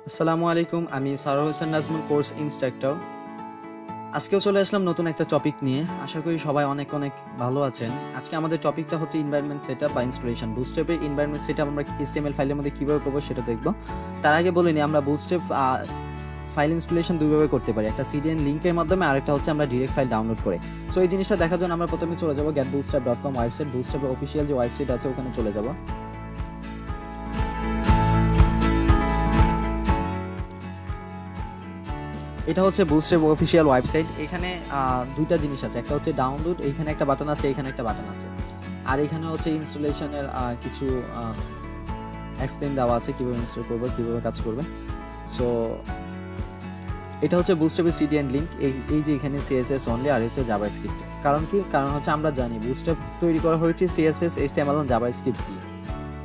আসসালামু আলাইকুম, আমি সারোয়ার হোসেন নাজমুল, কোর্স ইনস্ট্রাক্টর। আজকেও চলে আসলাম নতুন একটা টপিক নিয়ে। আশা করি সবাই অনেক অনেক ভালো আছেন। আজকে আমাদের টপিকটা হচ্ছে এনভায়রনমেন্ট সেটআপ বা ইনস্টলেশন। বুটস্ট্র্যাপের এনভায়রনমেন্ট সেটআপ আমরা HTML ফাইলের মধ্যে কিভাবে করবো সেটা দেখবো। তার আগে বলে নিই, আমরা বুটস্ট্র্যাপ ফাইল ইনস্টলেশন দুইভাবে করতে পারি, একটা CDN লিঙ্কের মাধ্যমে, আর একটা হচ্ছে আমরা ডিরেক্ট ফাইল ডাউনলোড করে। সো এই জিনিসটা দেখার জন্য আমরা প্রথমে চলে যাবো getbootstrap.com ওয়েবসাইট, বুটস্ট্র্যাপের অফিসিয়াল যে ওয়েবসাইট আছে ওখানে চলে যাব। এটা হচ্ছে বুটস্ট্র্যাপ অফিসিয়াল ওয়েবসাইট। এখানে দুইটা জিনিস আছে, একটা হচ্ছে ডাউনলোড, এইখানে একটা বাটন আছে, এখানে একটা বাটন আছে, আর এখানে হচ্ছে ইনস্টলেশনের কিছু এক্সপ্লেন দেওয়া আছে কিভাবে ইনস্টল করবে, কিভাবে কাজ করবে। সো এটা হচ্ছে বুটস্ট্র্যাপের CDN লিঙ্ক। এই যে এখানে CSS অনলি, আর হচ্ছে জাভাস্ক্রিপ্ট। কারণ কি? কারণ হচ্ছে আমরা জানি বুটস্ট্র্যাপ তৈরি করা হয়েছে CSS, HTML এবং জাভাস্ক্রিপ্ট দিয়ে।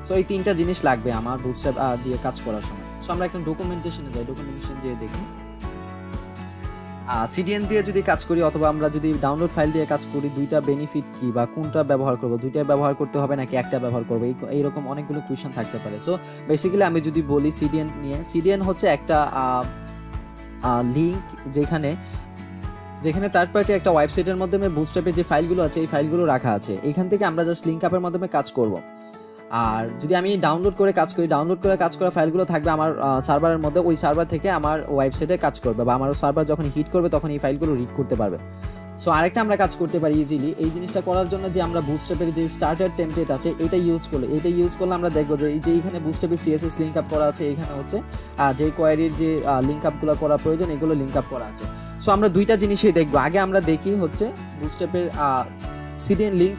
সো এই তিনটা জিনিস লাগবে আমার বুটস্ট্র্যাপ দিয়ে কাজ করার সময়। সো আমরা এখন ডকুমেন্টেশনে যাই, ডকুমেন্টেশন দিয়ে দেখি CDN দিয়ে যদি কাজ করি অথবা আমরা যদি ডাউনলোড ফাইল দিয়ে কাজ করি, দুইটা বেনিফিট কি বা কোনটা ব্যবহার করব, দুইটা ব্যবহার করতে হবে নাকি একটা ব্যবহার করব, এইরকম অনেকগুলো কোয়েশ্চন থাকতে পারে। সো বেসিক্যালি আমি যদি বলি CDN নিয়ে, CDN হচ্ছে একটা লিঙ্ক যেখানে যেখানে থার্ড পার্টি একটা ওয়েবসাইটের মাধ্যমে বুটস্ট্র্যাপে যে ফাইলগুলো আছে এই ফাইলগুলো রাখা আছে। এখান থেকে আমরা জাস্ট লিঙ্ক আপের মাধ্যমে কাজ করব। আর যদি আমি ডাউনলোড করে কাজ করি, ডাউনলোড করে কাজ করা ফাইলগুলো থাকবে আমার সার্ভারের মধ্যে, ওই সার্ভার থেকে আমার ওয়েবসাইটে কাজ করবে বা আমার সার্ভার যখন হিট করবে তখন এই ফাইলগুলো রিড করতে পারবে। সো আরেকটা আমরা কাজ করতে পারি ইজিলি এই জিনিসটা করার জন্য, যে আমরা বুটস্ট্র্যাপের যে স্টার্টার টেমপ্লেট আছে এটা ইউজ করলে আমরা দেখবো যে এই যে এইখানে বুটস্ট্র্যাপের CSS লিঙ্ক আপ করা আছে, এখানে হচ্ছে যে কোয়ারির যে লিঙ্ক আপগুলো করা প্রয়োজন এগুলো লিঙ্ক আপ করা আছে। সো আমরা দুইটা জিনিসই দেখবো। আগে আমরা দেখি হচ্ছে বুটস্ট্র্যাপের CDN লিঙ্ক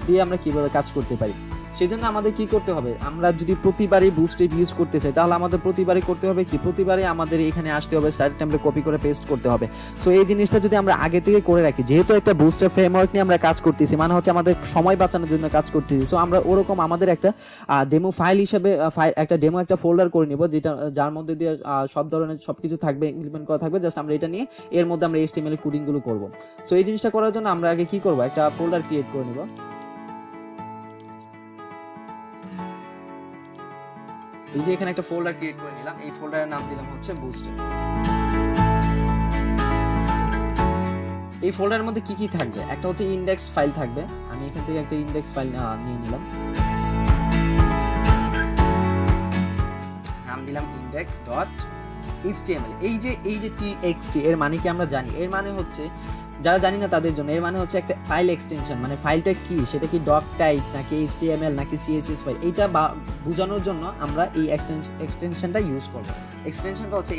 দিয়ে আমরা কিভাবে কাজ করতে পারি। সেই জন্য আমাদের কি করতে হবে, আমরা যদি প্রতিবারই বুটস্ট্র্যাপ ইউজ করতে চাই তাহলে আমাদের প্রতিবারই করতে হবে কি, প্রতিবারই আমাদের এখানে আসতে হবে, স্টার্ট টেমপ্লেট কপি করে পেস্ট করতে হবে। সো এই জিনিসটা যদি আমরা আগে থেকে করে রাখি, যেহেতু একটা বুটস্ট্র্যাপ ফ্রেমওয়ার্ক নিয়ে আমরা কাজ করতেছি, মানে হচ্ছে আমাদের সময় বাঁচানোর জন্য কাজ করতেছি। সো আমরা ওরকম আমাদের একটা ডেমো ফাইল হিসেবে একটা ডেমো একটা ফোল্ডার করে নিব, যেটা যার মধ্যে দিয়ে সব ধরনের সবকিছু থাকবে, ইমপ্লিমেন্ট করা থাকবে। জাস্ট আমরা এটা নিয়ে এর মধ্যে আমরা HTML কোডিং গুলো করব। সো এই জিনিসটা করার জন্য আমরা আগে কি করব, একটা ফোল্ডার ক্রিয়েট করে নিব। এই যে এখানে একটা ফোল্ডার ক্রিয়েট করে নিলাম, এই ফোল্ডারের নাম দিলাম হচ্ছে বুটস্ট্র্যাপ। এই ফোল্ডারের মধ্যে কি কি থাকবে, একটা হচ্ছে ইনডেক্স ফাইল থাকবে। আমি এখান থেকে একটা ইনডেক্স ফাইল নিয়ে নিলাম, নাম দিলাম index.html। এই যে txt এর মানে কি আমরা জানি, এর মানে হচ্ছে, যারা জানি না তাদের জন্য, এর মানে হচ্ছে একটা ফাইল এক্সটেনশন। মানে ফাইলটা কি, সেটা কি ডক টাইপ নাকি HTML নাকি CSS ফাইল, এইটা বোঝানোর জন্য আমরা এই এক্সটেনশনটা ইউজ করব। এক্সটেনশনটা হচ্ছে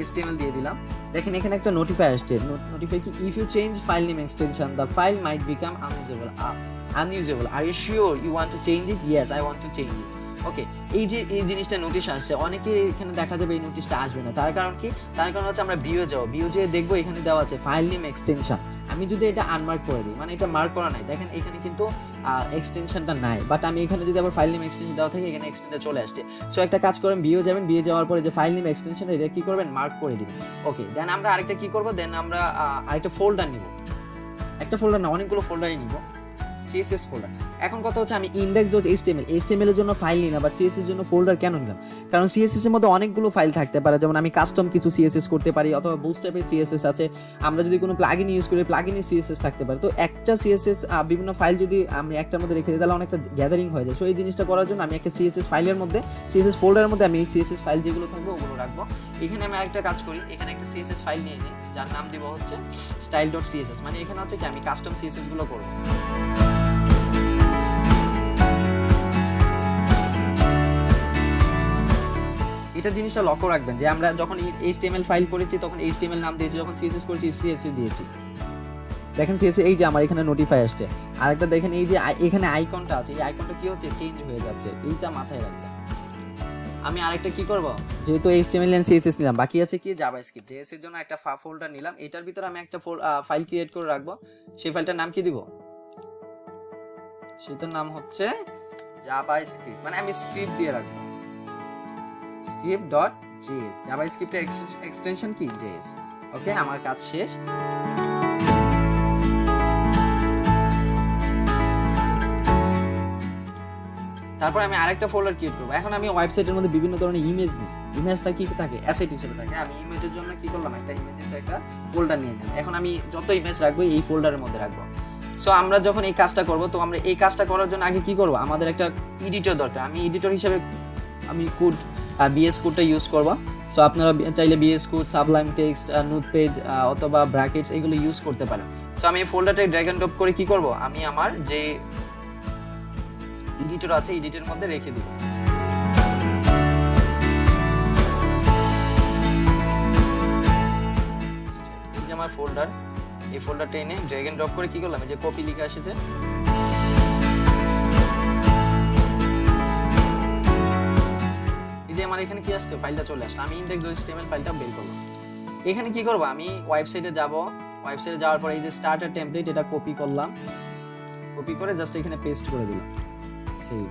HTML দিয়ে দিলাম। দেখেন এখানে একটা নোটিফাই আসছে, নোটিফাই কি, if you change file name extension the file might become unusable. Are you sure you want to change it? Yes, I want to change it. Okay, এই জিনিসটা নোটিশ আসছে, অনেকে এখানে দেখা যাবে এই নোটিশটা আসবে না। তার কারণ কি? তার কারণ হচ্ছে আমরা ভিউ যেয়ে দেখবো এখানে দেওয়া আছে ফাইল নেম এক্সটেনশন। আমি যদি এটা আনমার্ক করে দিই, মানে এটা মার্ক করা নাই, দেখেন এখানে কিন্তু এক্সটেনশনটা নাই, বাট আমি এখানে যদি আবার ফাইল নেম এক্সটেনশন দেওয়া থাকে এখানে এক্সটেনশন চলে আসছে। সো একটা কাজ করেন, ভিউ যাওয়ার পরে যে ফাইল নেম এক্সটেনশন এটা কি করবেন, মার্ক করে দিবেন। ওকে, দেন আমরা আরেকটা কি করবো, দেন আমরা আরেকটা ফোল্ডার নিব। একটা ফোল্ডার না, অনেকগুলো ফোল্ডারই নিব, CSS ফোল্ডার। এখন কথা হচ্ছে আমি index.html এর জন্য ফাইল নিই না, বা CSS এর জন্য ফোল্ডার কেন নিলাম? কারণ CSS এর মধ্যে অনেকগুলো ফাইল থাকতে পারে, যেমন আমি কাস্টম কিছু CSS করতে পারি, অথবা বুটস্ট্র্যাপের CSS আছে, আমরা যদি কোনো প্লাগইন ইউজ করি প্লাগইনের CSS থাকতে পারে। তো একটা CSS বিভিন্ন ফাইল যদি আমি একটার মধ্যে রেখে দিই তাহলে অনেকটা গ্যাদারিং হয়ে যায়। সো এই জিনিসটা করার জন্য আমি একটা CSS ফোল্ডারের মধ্যে আমি CSS ফাইল যেগুলো থাকবে ওগুলো রাখবো। এখানে আমি আরেকটা কাজ করি, এখানে একটা CSS ফাইল নিয়ে নিই যার নাম দিব হচ্ছে style.css। মানে এখানে হচ্ছে কি আমি কাস্টম CSS গুলো করবো। এটা জিনিসটা লক্ষ্য রাখবেন যে আমরা যখন HTML ফাইল করেছি তখন HTML নাম দিয়েছি, যখন CSS করেছি CSS দিয়েছি। দেখেন CSS, এই যে আমার এখানে নোটিফাই আসছে। আরেকটা দেখেন এই যে এখানে আইকনটা আছে, এই আইকনটা কি হচ্ছে, চেঞ্জ হয়ে যাচ্ছে, এইটা মাথায় রাখবেন। আমি আরেকটা কি করব, যেহেতু HTML এন্ড CSS নিলাম, বাকি আছে কি জাভাস্ক্রিপ্ট। JS এর জন্য একটা ফোল্ডার নিলাম, এটার ভিতরে আমি একটা ফাইল ক্রিয়েট করে রাখবো। সেই ফাইলটার নাম কি দিব, সেটার নাম হচ্ছে জাভাস্ক্রিপ্ট। মানে আমি স্ক্রিপ্ট দিয়ে রাখবো, script.js। জাভাস্ক্রিপ্টের এক্সটেনশন কি, JS। ওকে, আমার কাজ শেষ। তারপর আমি আরেকটা ফোল্ডার ক্রিয়েট করবো। এখন আমি ওয়েবসাইটের মধ্যে বিভিন্ন ধরনের ইমেজ নিই, ইমেজটা কি থাকে অ্যাসেট হিসেবে থাকে। আমি ইমেজের জন্য কি করলাম, একটা ইমেজের একটা ফোল্ডার নিয়ে নিলাম। এখন আমি যত ইমেজ রাখবো এই ফোল্ডারের মধ্যে রাখবো। সো আমরা যখন এই কাজটা করব, তো আমরা এই কাজটা করার জন্য আগে কি করব, আমাদের একটা এডিটর দরকার। আমি এডিটর হিসেবে আমি কোড বিএস কোডটা ইউজ করব। সো আপনারা চাইলে BS code, Sublime text, notepad অথবা ব্র্যাকেটস এগুলো ইউজ করতে পারেন। সো আমি এই ফোল্ডারটা ড্র্যাগ এন্ড ড্রপ করে কি করব, আমি আমার যে এডিটর আছে এডিটরের মধ্যে রেখে দিব। এই যে আমার ফোল্ডার, এই ফোল্ডারটা এনে ড্র্যাগ এন্ড ড্রপ করে কি করলাম, এই যে কপি লিখে এসেছে, এই যে আমার এখানে কি আসছে, ফাইলটা চলে আসলো। আমি index.html ফাইলটা বের করলাম। এখানে কি করব, আমি ওয়েবসাইটে যাব, ওয়েবসাইটে যাওয়ার পর এই যে স্টার্টার টেমপ্লেট এটা কপি করলাম, কপি করে জাস্ট এখানে পেস্ট করে দিলাম, সেভ।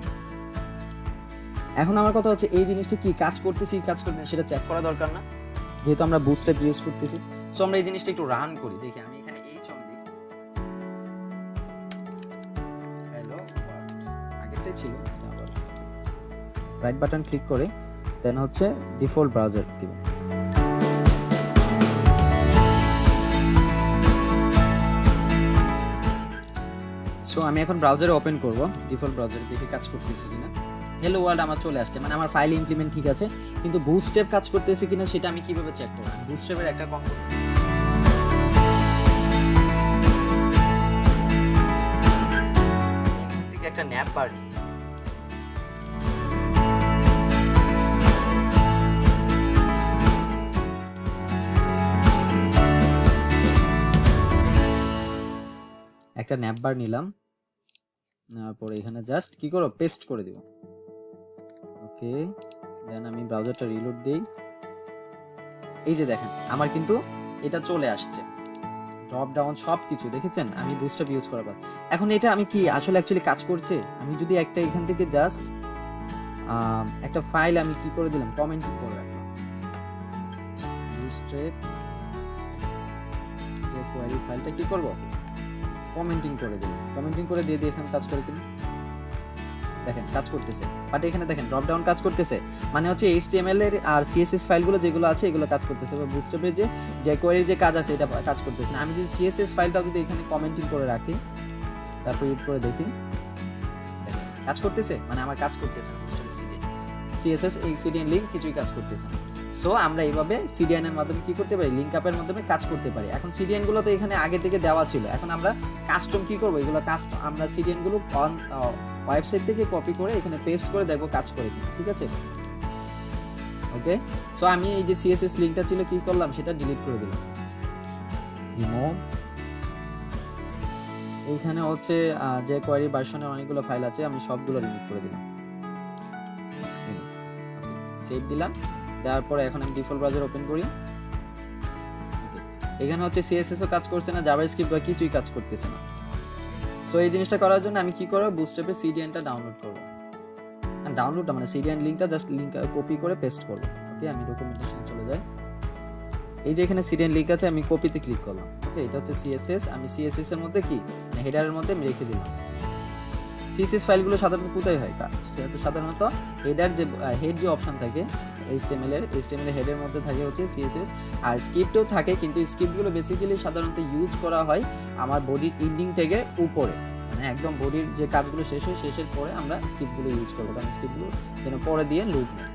এখন আমার কথা হচ্ছে এই জিনিসটা কি কাজ করতেছি সেটা চেক করা দরকার না, যেহেতু আমরা বুটস্ট্র্যাপ ইউজ করতেছি। সো আমরা এই জিনিসটা একটু রান করি, দেখি। আমি এখানে হ্যালো আগেরটাই ছিল, আবার রাইট বাটন ক্লিক করে দেন হচ্ছে ডিফল্ট ব্রাউজার দিব। সো আমি এখন ব্রাউজারে ওপেন করব, ডিফল্ট ব্রাউজারে দেখি কাজ করতেছে কিনা। হ্যালো ওয়ার্ল্ড আমার চলে আসছে, মানে আমার ফাইল ইমপ্লিমেন্ট ঠিক আছে, কিন্তু বুটস্ট্র্যাপ কাজ করতেছে কিনা সেটা আমি কিভাবে চেক করব। বুটস্ট্র্যাপের একটা কম্পোনেন্ট থেকে একটা ন্যাপ বার, একটা ন্যাপ বার নিলাম, নেওয়ার পরে এখানে জাস্ট কি করব, পেস্ট করে দিব। ওকে, দেন আমি ব্রাউজারটা রিলোড দেই। এই যে দেখেন আমার কিন্তু এটা চলে আসছে, ড্রপ ডাউন সব কিছু দেখেছেন আমি বুটস্ট্র্যাপ ইউজ করার পর। এখন এটা আমি কি আসলে অ্যাকচুয়ালি কাজ করছে, আমি যদি একটা এখান থেকে জাস্ট একটা ফাইল আমি কি করে দিলাম, কমেন্টিং করে রাখলাম, বুটস্ট্র্যাপ যে কোয়েরি ফাইলটা কি করব, কমেন্টিং করে দিলাম, কমেন্টিং করে দিয়ে এখানে কাজ করে কিনা দেখেন কাজ করতেছে। বাট এখানে দেখেন ড্রপ ডাউন কাজ করতেছে, মানে হচ্ছে HTML এর আর CSS ফাইলগুলো যেগুলো আছে এগুলো কাজ করতেছে, বা বুটস্ট্র্যাপের যে কোয়েরির যে কাজ আছে এটা কাজ করতেছে না। আমি যদি CSS ফাইলটাও যদি এখানে কমেন্টিং করে রাখি, তারপর ইউজ করে দেখি, দেখেন কাজ করতেছে, মানে আমার কাজ করতেছে না বুটস্ট্র্যাপের CSS এই CDN লিংক কিছুই কাজ করতেছে না। সো আমরা এইভাবে CDN এর মাধ্যমে কি করতে পারি, লিংক আপের মাধ্যমে কাজ করতে পারি। এখন CDN গুলো তো এখানে আগে থেকে দেওয়া ছিল, এখন আমরা কাস্টম কি করব, এগুলো কাস্টম আমরা CDN গুলো ওয়েবসাইট থেকে কপি করে এখানে পেস্ট করে দেখব কাজ করে কিনা, ঠিক আছে। ওকে, সো আমি এই যে CSS লিংকটা ছিল কি করলাম, সেটা ডিলিট করে দিলাম, রিমুভ। এইখানে হচ্ছে যে কোয়েরি ভার্সনের অনেকগুলো ফাইল আছে আমি সবগুলো রিমুভ করে দিলাম, সেভ দিলাম। দেওয়ার পরে এখন আমি ডিফল্ট ব্রাউজার ওপেন করি। এখানে হচ্ছে CSS ও কাজ করছে না, জাভাস্ক্রিপ্ট বা কিছুই কাজ করতেছে না। সো এই জিনিসটা করার জন্য আমি কি করব, বুটস্ট্র্যাপে CDNটা ডাউনলোড করব, ডাউনলোডটা মানে CDN লিংকটা জাস্ট লিংক কপি করে পেস্ট করব। ওকে, আমি ডকুমেন্টেশনে চলে যাই, এই যে এখানে CDN লিংক আছে, আমি কপিতে ক্লিক করলাম। ওকে, এটা হচ্ছে CSS, আমি CSS এর মধ্যে কি হেডারের মধ্যে আমি রেখে দিলাম। CSS ফাইলগুলো সাধারণত কোথায় হয়, সাধারণত হেডার যে হেড যে অপশন থাকে HTML এর হেডের মধ্যে থাকে হচ্ছে CSS, আর স্ক্রিপ্টও থাকে, কিন্তু স্ক্রিপ্টগুলো বেসিক্যালি সাধারণত ইউজ করা হয় আমার বডির এন্ডিং থেকে উপরে, মানে একদম বডির যে কাজগুলো শেষ হয় শেষের পরে আমরা স্ক্রিপ্টগুলো ইউজ করবো, কারণ স্ক্রিপ্টগুলো যেন পরে দিয়ে লুপ নেয়।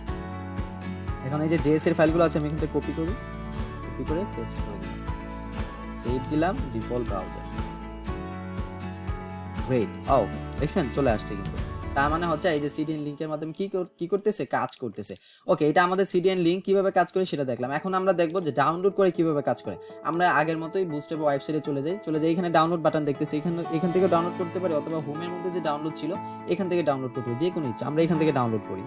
এখন এই যে JS এর ফাইলগুলো আছে আমি এখান থেকে কপি করে পেস্ট করে দিলাম, সেভ দিলাম, ডিফল্ট ব্রাউজার, গ্রেট। ও দেখছেন চলে আসছে, কিন্তু তার মানে হচ্ছে এই যে CDN লিংকের মাধ্যমে কি করতেছে, কাজ করতেছে। ওকে, এটা আমাদের CDN লিংক কিভাবে কাজ করে সেটা দেখলাম। এখন আমরা দেখবো যে ডাউনলোড করে কিভাবে কাজ করে। আমরা আগের মতোই বুটস্ট্র্যাপ ওয়েবসাইটে চলে যাই, এখানে ডাউনলোড বাটন দেখতেছি, এখান থেকে ডাউনলোড করতে পারি, অথবা হোমের মধ্যে যে ডাউনলোড ছিল এখান থেকে ডাউনলোড করতে পারি, যে কোনো ইচ্ছা আমরা এখান থেকে ডাউনলোড করি।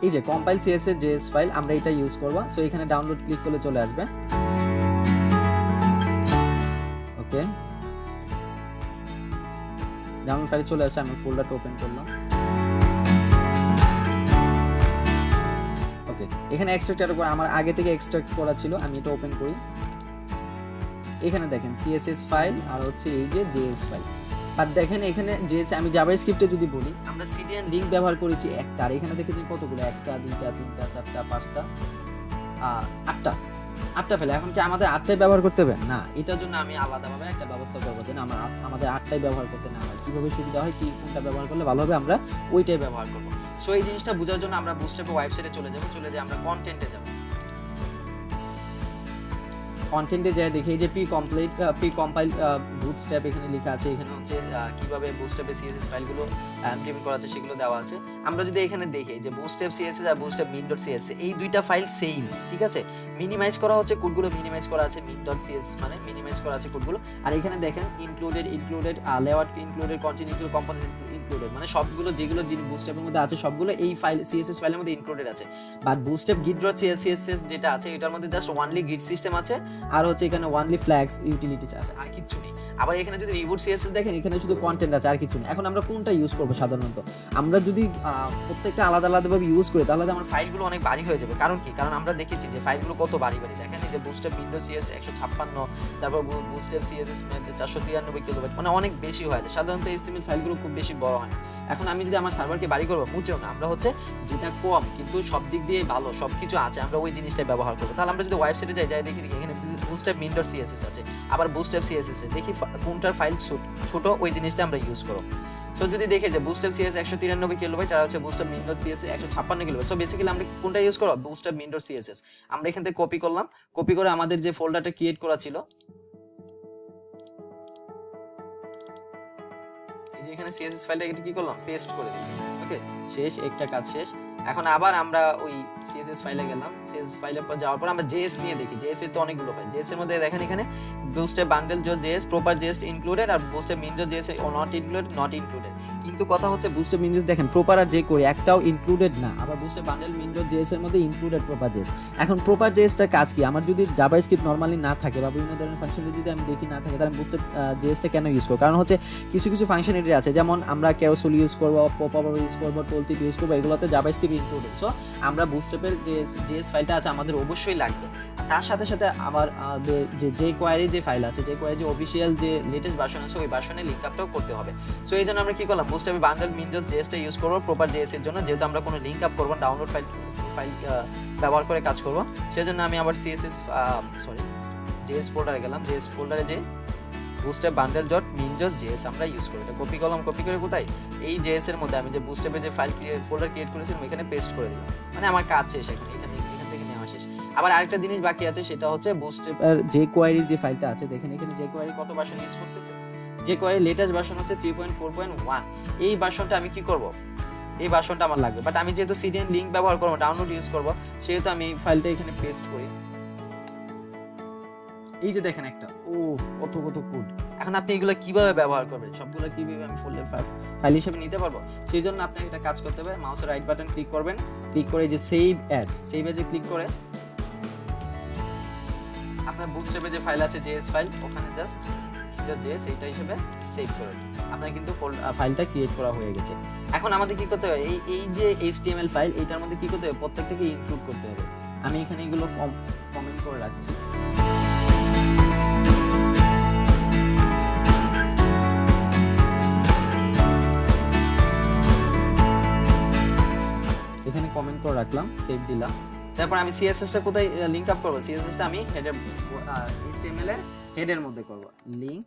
এই যে কম্পাইল CSS JS ফাইল আমরা এটা ইউজ করব। সো এখানে ডাউনলোড ক্লিক করলে চলে আসবে। ওকে, ডাউনলোড ফাইলে চলে আসছে, আমি ফোল্ডারটা ওপেন করলাম। ওকে, এখানে এক্সট্রাক্টের উপর আমার আগে থেকে এক্সট্রাক্ট করা ছিল, আমি এটা ওপেন করি। এখানে দেখেন CSS ফাইল আর হচ্ছে এই যে JS ফাইল, বাট দেখেন এখানে যে আমি জাভাস্ক্রিপ্টে যদি বলি আমরা সিডিএন লিঙ্ক ব্যবহার করেছি একটা, আর এখানে দেখেছি কতগুলো, একটা দুইটা তিনটা চারটা পাঁচটা আটটা ফেলে। এখন কি আমাদের আটটাই ব্যবহার করতে হবে? না, এটার জন্য আমি আলাদাভাবে একটা ব্যবস্থা করবো যে না আমাদের আটটাই ব্যবহার করতে না হয়, কিভাবে সুবিধা হয়, কি কোনটা ব্যবহার করলে ভালো হবে, আমরা ওইটাই ব্যবহার করবো। সো এই জিনিসটা বোঝার জন্য আমরা বুটস্ট্র্যাপের ওয়েবসাইটে চলে যাই আমরা কন্টেন্টে যাব। কন্টেন্টে যাই দেখি এই যে প্রি কম্পাইল বুটস্ট্র্যাপ এখানে লেখা আছে, এখানে হচ্ছে কিভাবে বুটস্ট্র্যাপে সিএসএস ফাইলগুলো ইমপ্লিমেন্ট করা আছে সেগুলো দেওয়া আছে। আমরা যদি এখানে দেখি যে বুটস্ট্র্যাপ সিএসএস আর বুটস্ট্র্যাপ min.css এই দুইটা ফাইল সেম, ঠিক আছে। মিনিমাইজ করা হচ্ছে কোডগুলো, মিনিমাইজ করা আছে min.css মানে মিনিমাইজ করা আছে কোডগুলো। আর এখানে দেখেন included layout included continue component included, মানে সবগুলো যেগুলো বুটস্ট্র্যাপের মধ্যে আছে সবগুলো এই ফাইল সিএসএস ফাইলের মধ্যে ইনক্লুডেড আছে। বাট বুটস্ট্র্যাপ git.css যেটা আছে এটার মধ্যে জাস্ট ওয়ানলি গিট সিস্টেম আছে, আর হচ্ছে এখানে ওয়ানলি ফ্ল্যাগস ইউটিলিটিস আছে, আর কিচ্ছু নেই। আবার এখানে যদি রিবুট সিএসএস দেখেন এখানে শুধু কন্টেন্ট আছে আর কিছু নেই। এখন আমরা কোনটা ইউজ করব সাধারণত? আমরা যদি প্রত্যেকটা আলাদা আলাদাভাবে ইউজ করি তাহলে আমার ফাইলগুলো অনেক ভারী হয়ে যাবে। কারণ কি? কারণ আমরা দেখেছি যে ফাইলগুলো কত ভারী দেখেন, এই যে বুটস্ট্র্যাপ min.css 156, তারপর বুটস্ট্র্যাপ CSS 493 কিলোবাইট, মানে অনেক বেশি হয়ে যায়। সাধারণত HTML ফাইলগুলো খুব বেশি বড় হয় না। এখন আমি যদি আমার সার্ভারকে ভারী করবো, বুঝছো না, আমরা হচ্ছে যেটা কম কিন্তু সব দিক দিয়ে ভালো সব কিছু আছে আমরা ওই জিনিসটাই ব্যবহার করবো। তাহলে আমরা যদি ওয়েবসাইটে যাই দেখি এখানে বুটস্ট্র্যাপ min.css আছে, আবার বুটস্ট্র্যাপ CSS দেখি কোনটার ফাইল ছোট ওই জিনিসটা আমরা ইউজ করব। সো যদি দেখে যে বুটস্ট্র্যাপ CSS 193 কিলোবাইট আর হচ্ছে bootstrap min.css 156 kilobyte, so basically আমরা কোনটা ইউজ করব? Bootstrap min.css। আমরা এখান থেকে কপি করলাম, কপি করে আমাদের যে ফোল্ডারটা ক্রিয়েট করা ছিল এই যে এখানে CSS ফাইলটা কি করলাম, পেস্ট করে দিলাম। ওকে, শেষ, একটা কাজ শেষ। এখন আবার আমরা ওই CSS ফাইলে গেলাম, CSS ফাইলের পর যাওয়ার পর আমরা JS নিয়ে দেখি। JS এর তো অনেকগুলো ফাইল, JS এর মধ্যে দেখেন এখানে bootstrap bundle.js proper JS included আর বুটস্ট্র্যাপ min.js নট ইনক্লুডেড। কিন্তু কথা হচ্ছে বুটস্ট্র্যাপ min.js দেখেন প্রপার আর যে করি একটাও ইনক্লুডেড না, আবার বুটস্ট্র্যাপ bundle min.js এর মধ্যে ইনক্লুডেড প্রপার JS। এখন প্রপার JS টার কাজ কি? আমার যদি জাভাস্ক্রিপ্ট নরমালি না থাকে বা বিভিন্ন ধরনের ফাংশন যদি আমি দেখি না থাকে, তাহলে বুটস্ট্র্যাপ JS টা কেন ইউজ করব? কারণ হচ্ছে কিছু কিছু ফাংশনালিটি আছে, যেমন আমরা ক্যারোসেল ইউজ করব, পপআপ ইউজ করব, টুলটিপ ইউজ করব, এগুলোতে জাভাস্ক্রিপ্ট ইনক্লুডেড। সো আমরা বুটস্ট্র্যাপের যে JS ফাইলটা আছে আমাদের অবশ্যই লাগবে। তার সাথে সাথে আমার যে কোয়ারি যে ফাইল আছে, যে কোয়ারি যে অফিসিয়াল যে লেটেস্ট ভার্সন আছে ওই ভার্সনে লিংক আপটাও করতে হবে। সো এই জন্য আমরা কি করলাম, বুটস্ট্র্যাপে বান্ডেল min.js টা ইউজ করব প্রপার JS এর জন্য, যেহেতু আমরা কোনো লিংক আপ করব ডাউনলোড ফাইল ব্যবহার করে কাজ করব। সেজন্য আমি আবার JS ফোল্ডারে গেলাম, JS ফোল্ডারে যে বুটস্ট্র্যাপ bundle.min.js আমরা ইউজ করি, এটা কপি করলাম, কপি করে কোথায় এই JS এর মধ্যে আমি যে বুটস্ট্র্যাপে যে ফাইল ফোল্ডার ক্রিয়েট করেছিলাম এখানে পেস্ট করে দিলাম, মানে আমার কাজ শেষ। এখান থেকে নেওয়া শেষ। আবার আরেকটা জিনিস বাকি আছে, সেটা হচ্ছে বুটস্ট্র্যাপের যে কোয়ারির যে ফাইলটা আছে দেখেন এখানে যে কোয়ারি কত ভার্সন ইউজ করতেছে, যে কোয়ারি লেটেস্ট ভার্সন হচ্ছে 3.4.1। এই ভার্সনটা আমি কি করব, এই ভার্সনটা আমার লাগবে। বাট আমি যেহেতু সিডিএন লিংক ব্যবহার করব, ডাউনলোড ইউজ করব, সেহেতু আমি এই ফাইলটা এখানে পেস্ট করি। এই যে দেখেন একটা কত কোড। এখন আপনি এগুলো কিভাবে ব্যবহার করবেন, সবগুলো কিভাবে আমি ফোল্ডার ফাইল হিসেবে নিতে পারবো, সেই জন্য আপনাকে একটা কাজ করতে হবে। মাউসের রাইট বাটন ক্লিক করবেন, ক্লিক করে যে সেভ অ্যাজে ক্লিক করে আপনার বুটস্ট্র্যাপে যে ফাইল আছে JS ফাইল, ওখানে জাস্ট min.js এইটা হিসেবে সেভ করে আপনার কিন্তু ফাইলটা ক্রিয়েট করা হয়ে গেছে। এখন আমাদের কি করতে হবে, এই যে HTML ফাইল এটার মধ্যে কি করতে হবে, প্রত্যেকটাকে ইনক্লুড করতে হবে। আমি এখানে এগুলো কমেন্ট করে রাখছি। এখানে কমেন্ট করে রাখলাম, সেভ দিলাম। তারপর আমি CSS টা কোথায় লিংক আপ করব, CSS টা আমি হেডার HTML এর হেডের মধ্যে করব লিংক।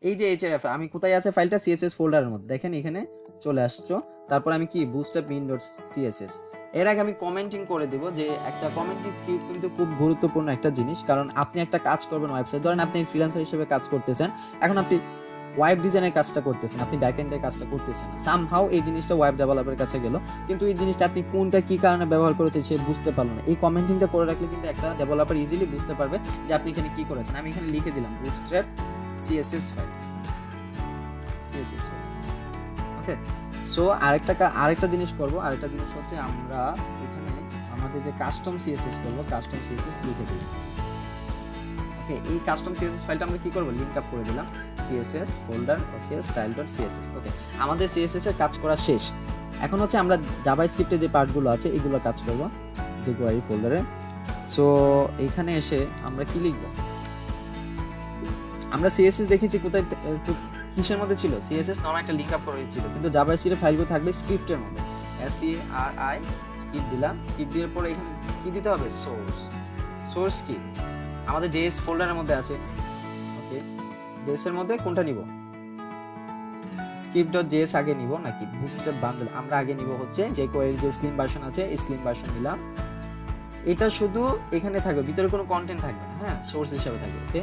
এই যে href আমি কোথায় আছে ফাইলটা, CSS ফোল্ডারের মধ্যে দেখেন এখানে চলে আসছো। তারপর আমি কি bootstrap min.css, এর আগে আমি কমেন্টিং করে দেব যে একটা কমেন্টিং কিন্তু খুব গুরুত্বপূর্ণ একটা জিনিস। কারণ আপনি একটা কাজ করবেন ওয়েবসাইট, ধরেন আপনি ফ্রিল্যান্সার হিসেবে কাজ করতেছেন, এখন আপনি ওয়েব ডিজাইনের কাজটা করতেছেন, আপনি ব্যাকএন্ডের কাজটা করতেছেন না, সামহাউ এই জিনিসটা ওয়েব ডেভেলপারের কাছে গেল, কিন্তু এই জিনিসটা আপনি কোনটা কি কারণে ব্যবহার করেছেন সে বুঝতে পারলো না। এই কমেন্টিংটা করে রাখলে কিন্তু একটা ডেভেলপার ইজিলি বুঝতে পারবে যে আপনি এখানে কি করেছেন। আমি এখানে লিখে দিলাম bootstrap CSS ফাইল। ওকে, সো আরেকটা জিনিস করব, আরেকটা জিনিস হচ্ছে আমরা এখানে আমাদের যে কাস্টম CSS করব, কাস্টম CSS লিখে দিই। ওকে, এই কাস্টম CSS ফাইলটা আমরা কি করব, লিংক আপ করে দিলাম CSS ফোল্ডার। ওকে, style.css। ওকে, আমাদের CSS এর কাজ করা শেষ। এখন হচ্ছে আমরা জাভাস্ক্রিপ্টে যে পার্টগুলো আছে এগুলো কাজ করব যে কোয়ারি ফোল্ডারে। সো এখানে এসে আমরা কি লিখব, আমরা CSS দেখেছি কোথায় কিসের মধ্যে ছিল, সিএসএস নর্মাল একটা লিঙ্ক আপ করা হয়েছিল, কিন্তু জাভাস্ক্রিপ্টের ফাইলগুলো থাকবে স্ক্রিপ্টের মধ্যে। SCRI স্ক্রিপ্ট দিলাম, স্ক্রিপ্ট দেওয়ার পরে এখানে কি দিতে হবে, সোর্স কি আমাদের জেএস ফোল্ডারের মধ্যে আছে। ওকে, জেএস এর মধ্যে কোনটা নিব, script.js আগে নিব নাকি বুটস্ট্র্যাপ বান্ডেল, আমরা আগে নিব হচ্ছে যে কোয়েরির যে স্লিম ভার্সন আছে এই স্লিম ভার্সন নিলাম। এটা শুধু এখানে থাকবে, ভিতরে কোনো কন্টেন্ট থাকবে না, হ্যাঁ সোর্স হিসেবে থাকবে। ওকে,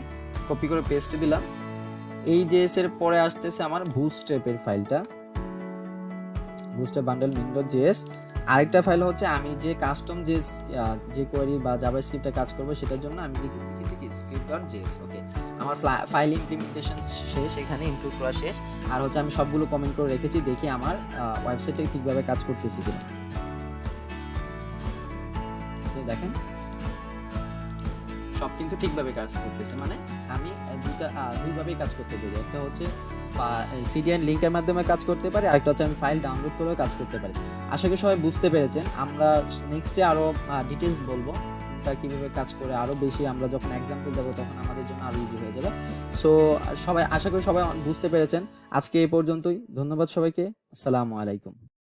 কপি করে পেস্ট দিলাম। এই জেএস এর পরে আসতেছে আমার বুটস্ট্র্যাপের ফাইলটা, বুটস্ট্র্যাপ বান্ডেল min.js। আরেকটা ফাইল হচ্ছে আমি যে কাস্টম যে কোয়েরি বা জাভাস্ক্রিপ্টে কাজ করব সেটার জন্য আমি লিখেছি কি script.js। ওকে, আমার ফাইল ইমপ্লিমেন্টেশন শেষ, এখানে ইনক্লুড করা শেষ। আর হচ্ছে আমি সবগুলো কমেন্ট করে রেখেছি, দেখি আমার ওয়েবসাইটে ঠিকভাবে কাজ করতেছি কিনা। দেখেন সব কিন্তু ঠিকভাবে কাজ করতেছে, মানে আমি দুইভাবেই কাজ করতে পারি, একটা হচ্ছে সিডিএন লিংকের মাধ্যমে কাজ করতে পারি, আরেকটা হচ্ছে আমি ফাইল ডাউনলোড করেও কাজ করতে পারি। আশা করি সবাই বুঝতে পেরেছেন। আমরা নেক্সটে আরও ডিটেলস বলবো কোনটা কীভাবে কাজ করে, আরও বেশি আমরা যখন এক্সাম্পল দেবো তখন আমাদের জন্য আরও ইজি হয়ে যাবে। সো সবাই আশা করি সবাই বুঝতে পেরেছেন। আজকে এই পর্যন্তই, ধন্যবাদ সবাইকে, আসসালামু আলাইকুম।